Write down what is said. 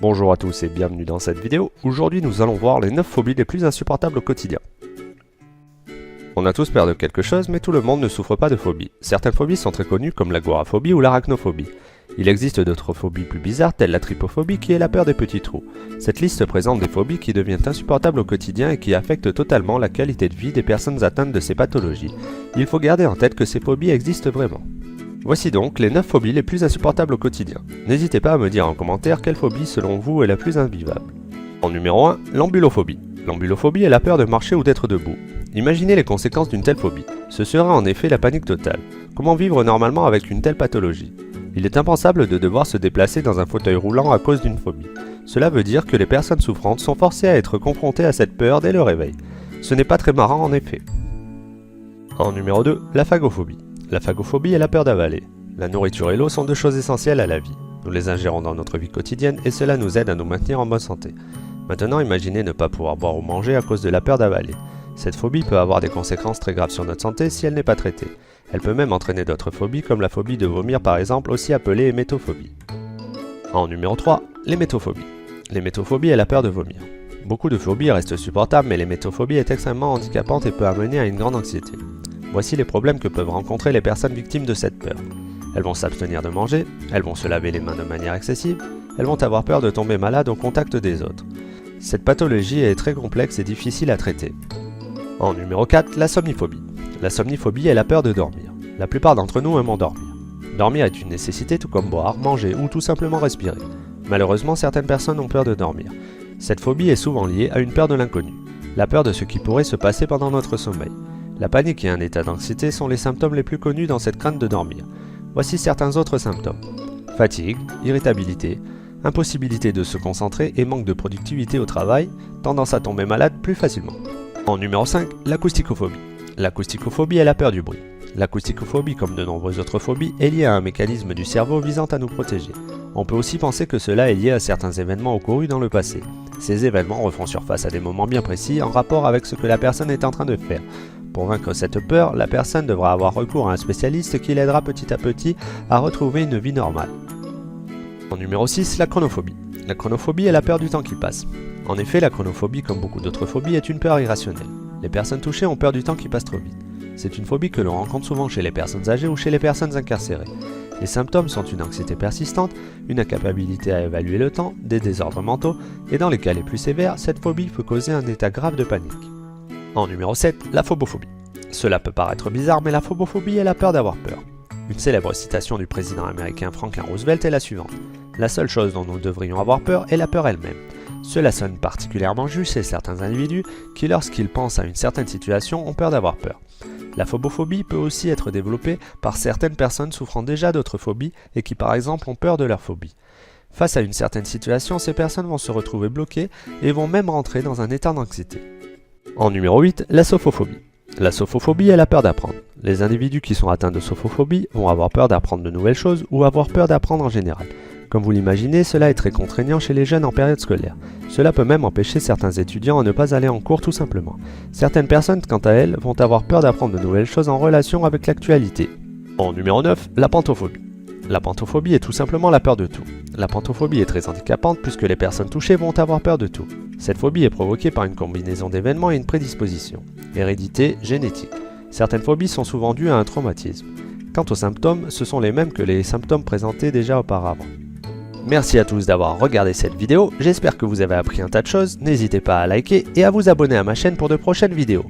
Bonjour à tous et bienvenue dans cette vidéo. Aujourd'hui nous allons voir les 9 phobies les plus insupportables au quotidien. On a tous peur de quelque chose, mais tout le monde ne souffre pas de phobie. Certaines phobies sont très connues comme l'agoraphobie ou l'arachnophobie. Il existe d'autres phobies plus bizarres telles la trypophobie qui est la peur des petits trous. Cette liste présente des phobies qui deviennent insupportables au quotidien et qui affectent totalement la qualité de vie des personnes atteintes de ces pathologies. Il faut garder en tête que ces phobies existent vraiment. Voici donc les 9 phobies les plus insupportables au quotidien. N'hésitez pas à me dire en commentaire quelle phobie selon vous est la plus invivable. En numéro 1, l'ambulophobie. L'ambulophobie est la peur de marcher ou d'être debout. Imaginez les conséquences d'une telle phobie. Ce sera en effet la panique totale. Comment vivre normalement avec une telle pathologie? Il est impensable de devoir se déplacer dans un fauteuil roulant à cause d'une phobie. Cela veut dire que les personnes souffrantes sont forcées à être confrontées à cette peur dès le réveil. Ce n'est pas très marrant en effet. En numéro 2, la phagophobie. La phagophobie est la peur d'avaler. La nourriture et l'eau sont deux choses essentielles à la vie. Nous les ingérons dans notre vie quotidienne et cela nous aide à nous maintenir en bonne santé. Maintenant, imaginez ne pas pouvoir boire ou manger à cause de la peur d'avaler. Cette phobie peut avoir des conséquences très graves sur notre santé si elle n'est pas traitée. Elle peut même entraîner d'autres phobies comme la phobie de vomir par exemple, aussi appelée hémétophobie. En numéro 3, l'hémétophobie. L'hémétophobie est la peur de vomir. Beaucoup de phobies restent supportables mais l'hémétophobie est extrêmement handicapante et peut amener à une grande anxiété. Voici les problèmes que peuvent rencontrer les personnes victimes de cette peur. Elles vont s'abstenir de manger, elles vont se laver les mains de manière excessive, elles vont avoir peur de tomber malade au contact des autres. Cette pathologie est très complexe et difficile à traiter. En numéro 4, la somniphobie. La somniphobie est la peur de dormir. La plupart d'entre nous aiment dormir. Dormir est une nécessité tout comme boire, manger ou tout simplement respirer. Malheureusement, certaines personnes ont peur de dormir. Cette phobie est souvent liée à une peur de l'inconnu, la peur de ce qui pourrait se passer pendant notre sommeil. La panique et un état d'anxiété sont les symptômes les plus connus dans cette crainte de dormir. Voici certains autres symptômes. Fatigue, irritabilité, impossibilité de se concentrer et manque de productivité au travail, tendance à tomber malade plus facilement. En numéro 5, l'acousticophobie. L'acousticophobie est la peur du bruit. L'acousticophobie, comme de nombreuses autres phobies, est liée à un mécanisme du cerveau visant à nous protéger. On peut aussi penser que cela est lié à certains événements occorrus dans le passé. Ces événements refont surface à des moments bien précis en rapport avec ce que la personne est en train de faire. Pour vaincre cette peur, la personne devra avoir recours à un spécialiste qui l'aidera petit à petit à retrouver une vie normale. En numéro 6, la chronophobie. La chronophobie est la peur du temps qui passe. En effet, la chronophobie, comme beaucoup d'autres phobies, est une peur irrationnelle. Les personnes touchées ont peur du temps qui passe trop vite. C'est une phobie que l'on rencontre souvent chez les personnes âgées ou chez les personnes incarcérées. Les symptômes sont une anxiété persistante, une incapacité à évaluer le temps, des désordres mentaux, et dans les cas les plus sévères, cette phobie peut causer un état grave de panique. En numéro 7, la phobophobie. Cela peut paraître bizarre, mais la phobophobie est la peur d'avoir peur. Une célèbre citation du président américain Franklin Roosevelt est la suivante. La seule chose dont nous devrions avoir peur est la peur elle-même. Cela sonne particulièrement juste chez certains individus qui, lorsqu'ils pensent à une certaine situation, ont peur d'avoir peur. La phobophobie peut aussi être développée par certaines personnes souffrant déjà d'autres phobies et qui par exemple ont peur de leur phobie. Face à une certaine situation, ces personnes vont se retrouver bloquées et vont même rentrer dans un état d'anxiété. En numéro 8, la sophophobie. La sophophobie est la peur d'apprendre. Les individus qui sont atteints de sophophobie vont avoir peur d'apprendre de nouvelles choses ou avoir peur d'apprendre en général. Comme vous l'imaginez, cela est très contraignant chez les jeunes en période scolaire. Cela peut même empêcher certains étudiants à ne pas aller en cours tout simplement. Certaines personnes, quant à elles, vont avoir peur d'apprendre de nouvelles choses en relation avec l'actualité. En numéro 9, la pantophobie. La pantophobie est tout simplement la peur de tout. La pantophobie est très handicapante puisque les personnes touchées vont avoir peur de tout. Cette phobie est provoquée par une combinaison d'événements et une prédisposition. Hérédité, génétique. Certaines phobies sont souvent dues à un traumatisme. Quant aux symptômes, ce sont les mêmes que les symptômes présentés déjà auparavant. Merci à tous d'avoir regardé cette vidéo, j'espère que vous avez appris un tas de choses, n'hésitez pas à liker et à vous abonner à ma chaîne pour de prochaines vidéos.